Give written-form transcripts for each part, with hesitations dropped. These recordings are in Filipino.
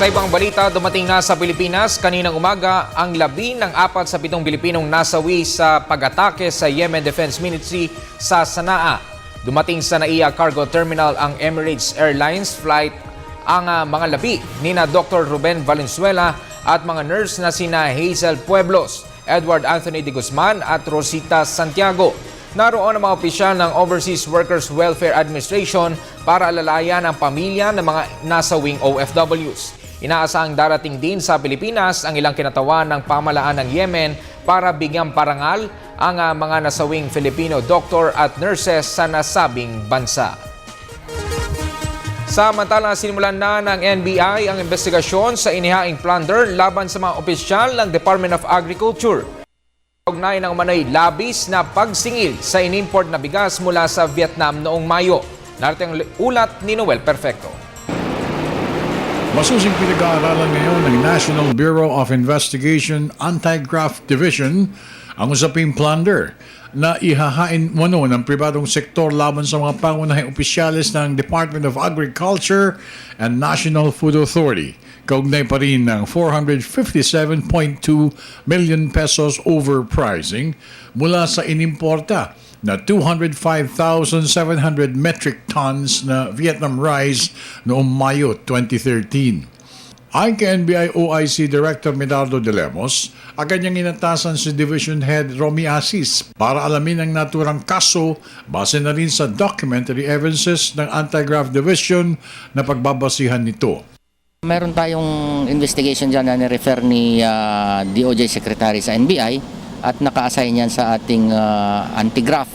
Sa ibang balita, dumating na sa Pilipinas kaninang umaga ang 14 sa 7 Pilipinong nasawi sa pag-atake sa Yemen Defense Ministry sa Sanaa. Dumating sa NAIA Cargo Terminal ang Emirates Airlines flight ang mga labi nina Dr. Ruben Valenzuela at mga nurse na sina Hazel Pueblos, Edward Anthony de Guzman at Rosita Santiago. Naroon ang mga opisyal ng Overseas Workers Welfare Administration para alalayan ang pamilya ng mga nasawing OFWs. Inaasahang darating din sa Pilipinas ang ilang kinatawan ng pamahalaan ng Yemen para bigyang parangal ang mga nasawing Filipino doktor at nurses sa nasabing bansa. Samantala, sinimulan na ng NBI ang investigasyon sa inihaing plunder laban sa mga opisyal ng Department of Agriculture. Kaugnay ng umano'y labis na pagsingil sa inimport na bigas mula sa Vietnam noong Mayo. Narito ang ulat ni Noel Perfecto. Masusing pinag-aaralan ngayon ng National Bureau of Investigation Anti-Graft Division ang usaping plunder na ihahain mano ng pribadong sektor laban sa mga pangunahing opisyalis ng Department of Agriculture and National Food Authority. Kaugnay pa rin ng 457.2 million pesos overpricing mula sa inimporta na 205,700 metric tons na Vietnam rice noong Mayo 2013. Ayon kay NBI OIC Director Medardo de Lemos, agad niyang inatasan si Division Head Romy Asis para alamin ang naturang kaso base na rin sa documentary evidences ng Anti-Graft Division na pagbabasihan nito. Meron tayong investigation dyan na nirefer ni DOJ Secretary sa NBI at naka-assign yan sa ating anti-graft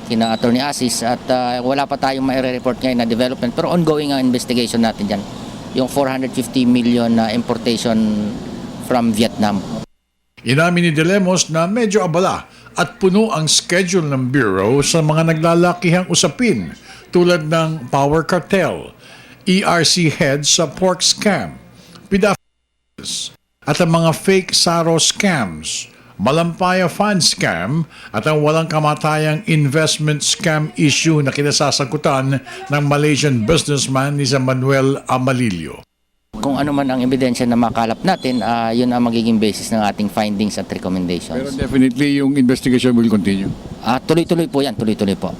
kina Attorney Asis at wala pa tayong maire-report ngayon na development pero ongoing ang investigation natin dyan. Yung 450 million na importation from Vietnam. Inamin ni De Lemos na medyo abala at puno ang schedule ng Bureau sa mga naglalakihang usapin tulad ng power cartel, ERC heads sa pork scam, PDAFs at ang mga fake SARO scams, Malampaya fund scam at ang walang kamatayang investment scam issue na kinasasakutan ng Malaysian businessman ni San Manuel Amalillo. Kung ano man ang ebidensya na makalap natin, yun ang magiging basis ng ating findings at recommendations. Pero definitely yung investigation will continue. Tuloy-tuloy po yan, tuloy-tuloy po.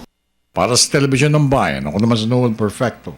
Para sa Telebisyon ng Bayan, ako naman si Noel Perfecto.